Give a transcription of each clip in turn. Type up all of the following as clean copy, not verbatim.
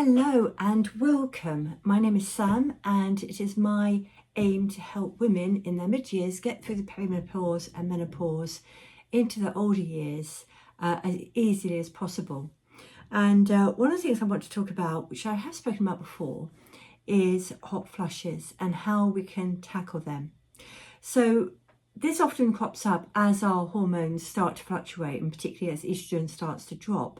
Hello and welcome. My name is Sam and it is my aim to help women in their mid-years get through the perimenopause and menopause into their older years as easily as possible. And one of the things I want to talk about, which I have spoken about before, is hot flushes and how we can tackle them. So this often crops up as our hormones start to fluctuate, and particularly as estrogen starts to drop.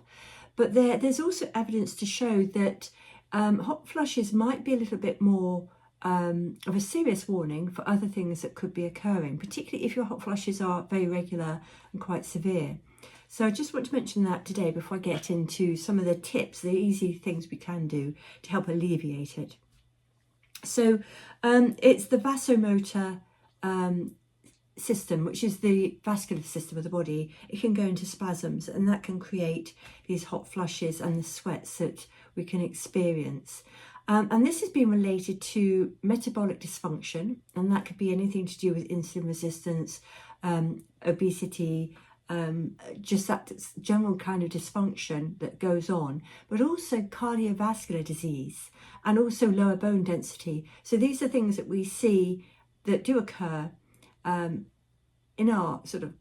But there's also evidence to show that hot flushes might be a little bit more of a serious warning for other things that could be occurring, particularly if your hot flushes are very regular and quite severe. So I just want to mention that today before I get into some of the tips, the easy things we can do to help alleviate it. So it's the vasomotor system, which is the vascular system of the body. It can go into spasms and that can create these hot flushes and the sweats that we can experience. And this has been related to metabolic dysfunction, and that could be anything to do with insulin resistance, obesity, just that general kind of dysfunction that goes on, but also cardiovascular disease and also lower bone density. So these are things that we see that do occur in our sort of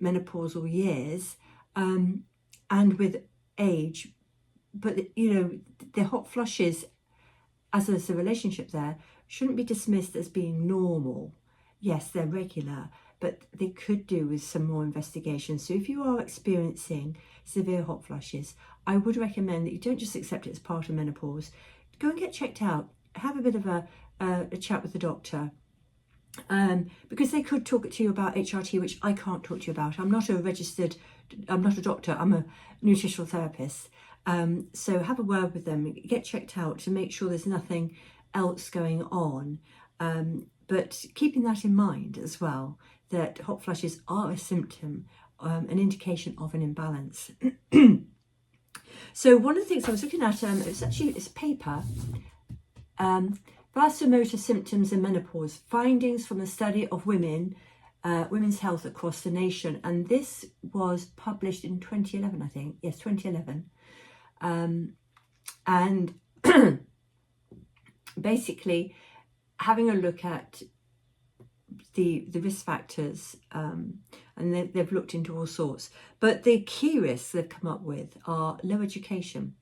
menopausal years and with age. But you know, the hot flushes, as there's a relationship there, shouldn't be dismissed as being normal. Yes, they're regular, but they could do with some more investigation. So if you are experiencing severe hot flushes, I would recommend that you don't just accept it as part of menopause. Go and get checked out. Have a bit of a chat with the doctor. Because they could talk to you about HRT, which I can't talk to you about. I'm not a doctor, I'm a nutritional therapist. So have a word with them, get checked out to make sure there's nothing else going on. But keeping that in mind as well, that hot flushes are a symptom, an indication of an imbalance. So one of the things I was looking at, it's paper, vasomotor symptoms in menopause, findings from a study of women's health across the nation. And this was published in 2011, I think. Yes, 2011. And basically having a look at the risk factors, and they've looked into all sorts. But the key risks they've come up with are low education.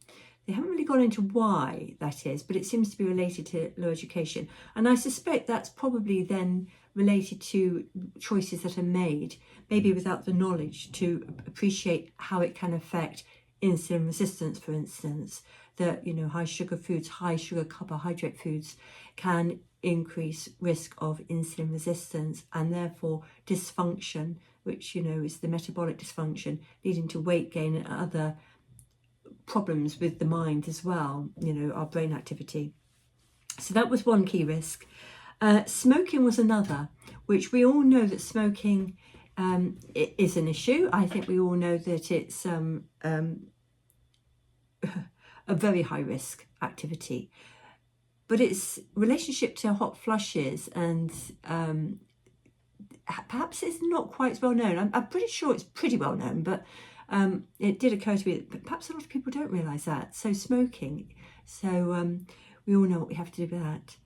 They haven't really gone into why that is, but it seems to be related to low education. And I suspect that's probably then related to choices that are made, maybe without the knowledge to appreciate how it can affect insulin resistance, for instance. That, you know, high sugar foods, high sugar carbohydrate foods can increase risk of insulin resistance and therefore dysfunction, which, you know, is the metabolic dysfunction leading to weight gain and other problems with the mind as well, you know, our brain activity. So that was one key risk. Smoking was another, which we all know that smoking is an issue. I think we all know that it's a very high risk activity, but its relationship to hot flushes and perhaps it's not quite as well known. I'm pretty sure it's pretty well known, but it did occur to me that perhaps a lot of people don't realise that. So smoking, we all know what we have to do with that.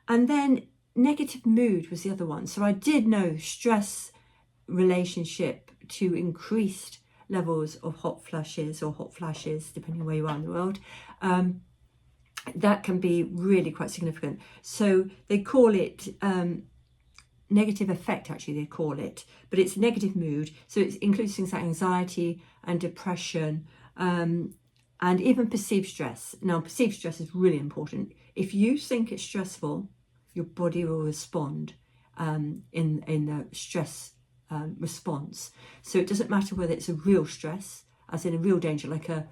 And then negative mood was the other one. So I did know stress relationship to increased levels of hot flushes or hot flashes, depending on where you are in the world. That can be really quite significant. So they call it negative effect, actually they call it, but it's negative mood. So it includes things like anxiety and depression, and even perceived stress. Now, perceived stress is really important. If you think it's stressful, your body will respond in the stress response. So it doesn't matter whether it's a real stress, as in a real danger, like a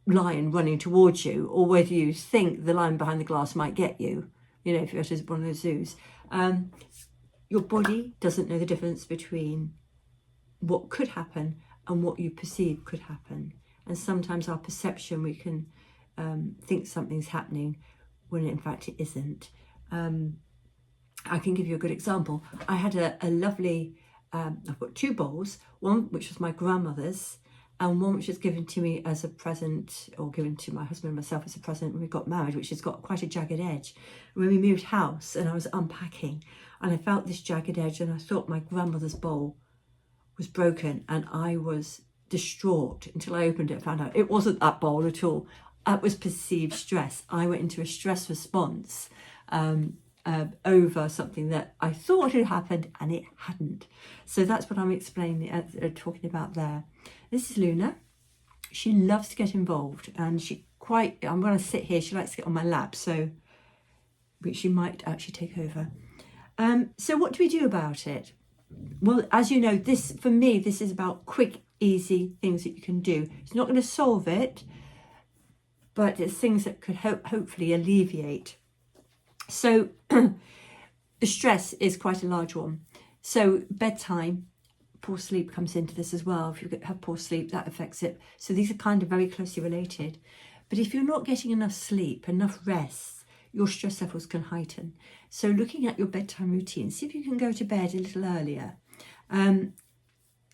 lion running towards you, or whether you think the lion behind the glass might get you, you know, if you're at one of those zoos. Your body doesn't know the difference between what could happen and what you perceive could happen. And sometimes our perception, we can think something's happening when in fact it isn't. I can give you a good example. I had a lovely, I've got two bowls, one which was my grandmother's, and one which was given to me as a present, or given to my husband and myself as a present when we got married, which has got quite a jagged edge. When we moved house and I was unpacking and I felt this jagged edge, and I thought my grandmother's bowl was broken, and I was distraught until I opened it and found out it wasn't that bowl at all. It was perceived stress. I went into a stress response over something that I thought had happened and it hadn't. So that's what I'm explaining, talking about there. This is Luna. She loves to get involved, and I'm going to sit here, she likes to get on my lap, so which she might actually take over. So what do we do about it? Well, as you know, for me, this is about quick, easy things that you can do. It's not going to solve it, but it's things that could hopefully alleviate. So the stress is quite a large one. So bedtime, poor sleep comes into this as well. If you have poor sleep, that affects it. So these are kind of very closely related. But if you're not getting enough sleep, enough rest, your stress levels can heighten. So looking at your bedtime routine, see if you can go to bed a little earlier. And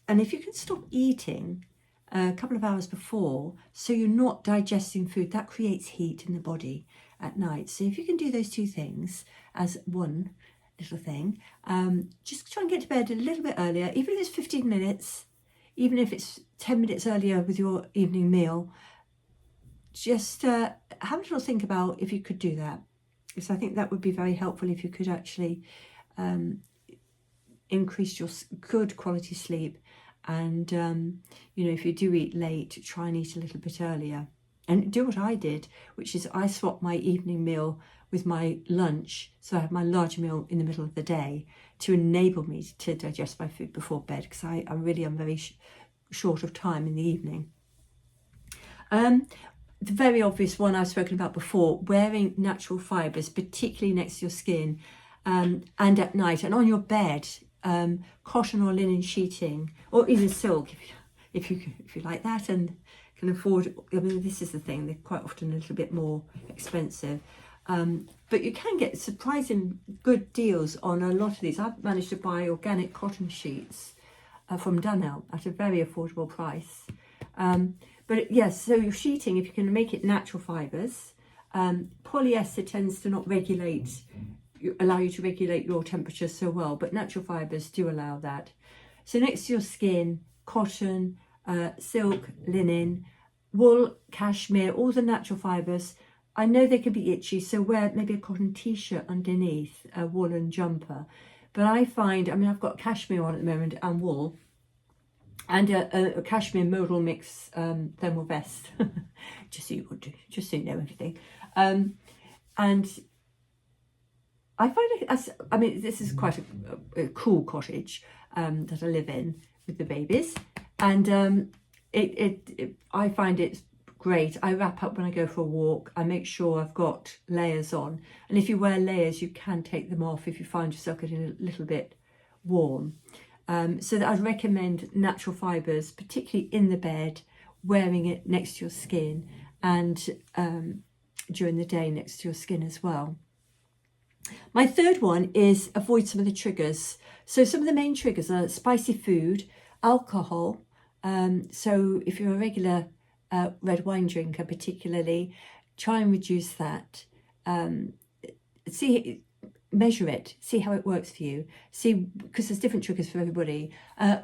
if you can stop eating a couple of hours before, so you're not digesting food, that creates heat in the body at night. So if you can do those two things as one little thing, just try and get to bed a little bit earlier, even if it's 15 minutes, even if it's 10 minutes earlier with your evening meal. Just have a little think about if you could do that, because I think that would be very helpful if you could actually increase your good quality sleep. And if you do eat late, try and eat a little bit earlier, and do what I did, which is I swapped my evening meal with my lunch, so I have my large meal in the middle of the day to enable me to digest my food before bed, because I really am very short of time in the evening. The very obvious one I've spoken about before, wearing natural fibres, particularly next to your skin, and at night, and on your bed, cotton or linen sheeting, or even silk, if you like that and can afford. I mean, this is the thing, they're quite often a little bit more expensive, but you can get surprising good deals on a lot of these. I've managed to buy organic cotton sheets from Dunelm at a very affordable price. But yes, so your sheeting, if you can make it natural fibres, polyester tends to not allow you to regulate your temperature so well, but natural fibres do allow that. So next to your skin, cotton, silk, linen, wool, cashmere, all the natural fibres. I know they can be itchy, so wear maybe a cotton t-shirt underneath a woolen jumper. But I find, I've got cashmere on at the moment and wool, and a cashmere modal mix thermal vest, just so you know everything. And I find this is quite a cool cottage that I live in with the babies, and I find it great. I wrap up when I go for a walk. I make sure I've got layers on, and if you wear layers, you can take them off if you find yourself getting a little bit warm. So that I'd recommend natural fibres, particularly in the bed, wearing it next to your skin, and during the day next to your skin as well. My third one is avoid some of the triggers. So some of the main triggers are spicy food, alcohol. So if you're a regular red wine drinker particularly, try and reduce that. Measure it, see how it works for you. Because there's different triggers for everybody.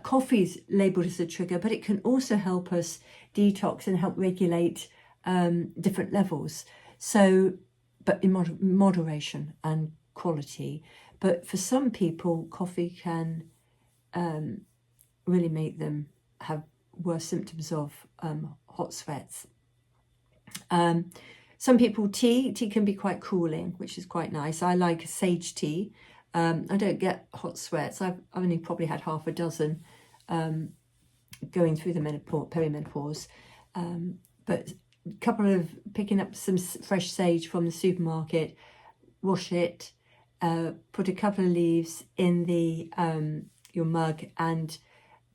Coffee's labelled as a trigger, but it can also help us detox and help regulate different levels. So, but in moderation and quality. But for some people, coffee can really make them have worse symptoms of hot sweats. Some people, tea can be quite cooling, which is quite nice. I like sage tea. I don't get hot sweats. I've only probably had half a dozen going through the perimenopause. But picking up some fresh sage from the supermarket, wash it, put a couple of leaves in your mug and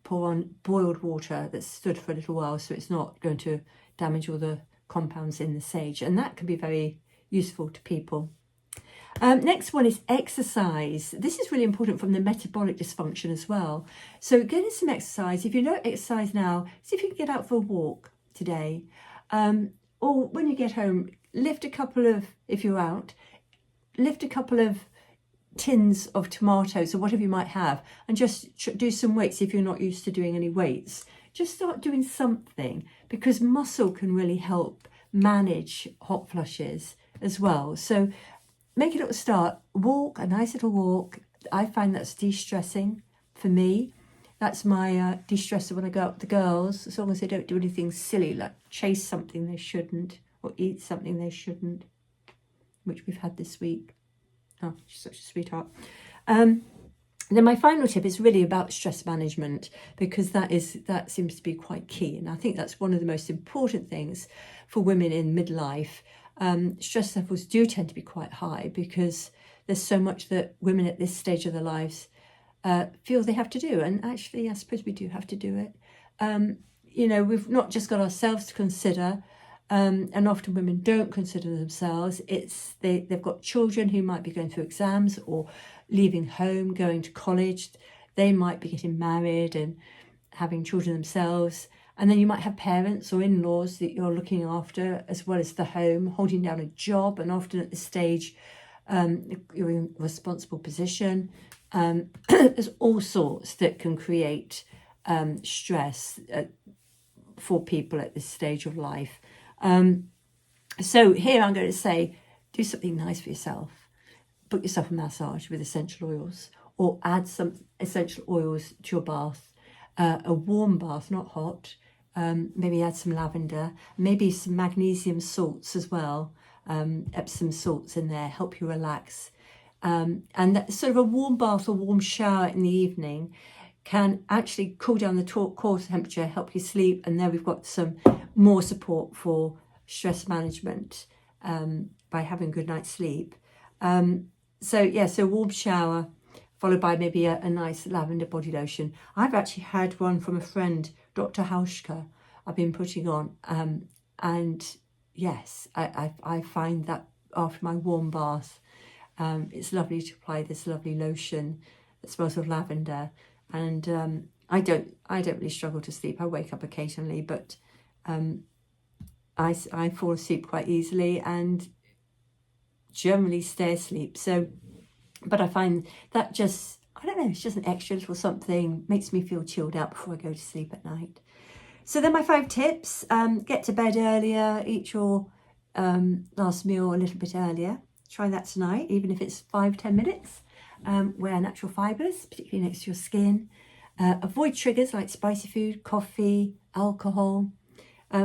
pour on boiled water that's stood for a little while, so it's not going to damage all the compounds in the sage, and that can be very useful to people. Next one is exercise. This is really important from the metabolic dysfunction as well. So getting some exercise. If you don't exercise now, see if you can get out for a walk today. Or when you get home, lift a couple of, if you're out, lift a couple of tins of tomatoes or whatever you might have, and just do some weights if you're not used to doing any weights. Just start doing something, because muscle can really help manage hot flushes as well. So make a little start, walk, a nice little walk. I find that's de-stressing for me. That's my de-stressor when I go out with the girls, as long as they don't do anything silly like chase something they shouldn't or eat something they shouldn't, which we've had this week. Oh, she's such a sweetheart. Then my final tip is really about stress management, because that seems to be quite key. And I think that's one of the most important things for women in midlife. Stress levels do tend to be quite high because there's so much that women at this stage of their lives feel they have to do. And actually, I suppose we do have to do it. You know, we've not just got ourselves to consider, and often women don't consider themselves. They've got children who might be going through exams or leaving home, going to college. They might be getting married and having children themselves. And then you might have parents or in-laws that you're looking after, as well as the home, holding down a job. And often at this stage, you're in a responsible position. There's all sorts that can create stress for people at this stage of life. So here I'm going to say, do something nice for yourself. Book yourself a massage with essential oils, or add some essential oils to your bath. A warm bath, not hot. Maybe add some lavender, maybe some magnesium salts as well. Epsom salts in there, help you relax. And that sort of a warm bath or warm shower in the evening can actually cool down the core temperature, help you sleep. And there we've got some more support for stress management by having a good night's sleep. So warm shower followed by maybe a nice lavender body lotion. I've actually had one from a friend, Dr. Hauschka, I've been putting on. And yes, I find that after my warm bath, it's lovely to apply this lovely lotion that smells of lavender. And I don't really struggle to sleep. I wake up occasionally, but I fall asleep quite easily and generally stay asleep. So, but I find that just, I don't know, it's just an extra little something, makes me feel chilled out before I go to sleep at night. So then my 5 tips: get to bed earlier, eat your last meal a little bit earlier. Try that tonight, even if it's 5-10 minutes. Wear natural fibres, particularly next to your skin. Avoid triggers like spicy food, coffee, alcohol.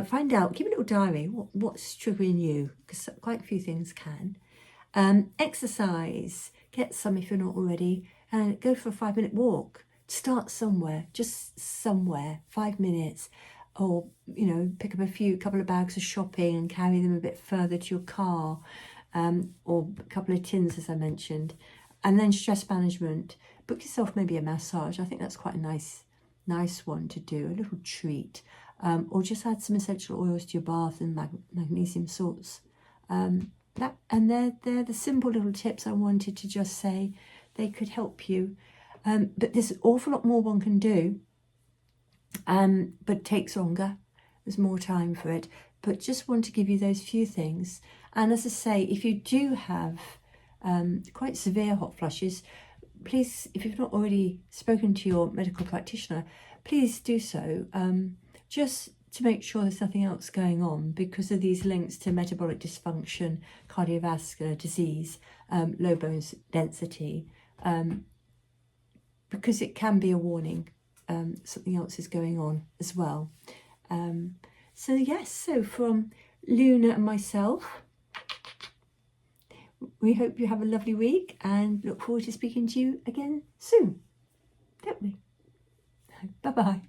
Find out, keep a little diary, what's triggering you, because quite a few things can. Exercise, get some if you're not already, and go for a 5-minute walk. Start somewhere, just somewhere, 5 minutes, or, you know, pick up a couple of bags of shopping and carry them a bit further to your car, or a couple of tins, as I mentioned. And then stress management, book yourself maybe a massage. I think that's quite a nice one to do, a little treat. Or just add some essential oils to your bath and magnesium salts. And they're the simple little tips I wanted to just say. They could help you. But there's an awful lot more one can do. But it takes longer. There's more time for it. But just want to give you those few things. And as I say, if you do have quite severe hot flushes, please, if you've not already spoken to your medical practitioner, please do so. Just to make sure there's nothing else going on because of these links to metabolic dysfunction, cardiovascular disease, low bone density, because it can be a warning something else is going on as well. So from Luna and myself, we hope you have a lovely week and look forward to speaking to you again soon, don't we? Bye-bye.